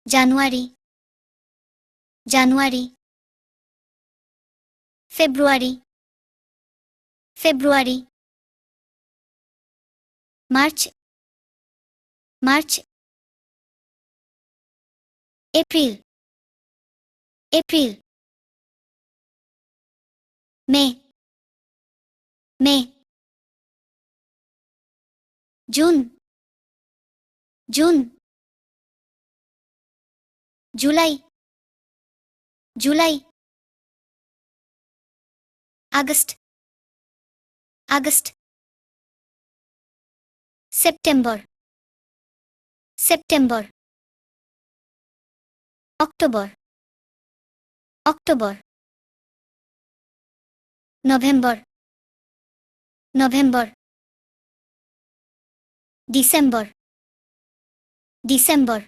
January January February February March March April April May May June June July July August August September September October October November November December December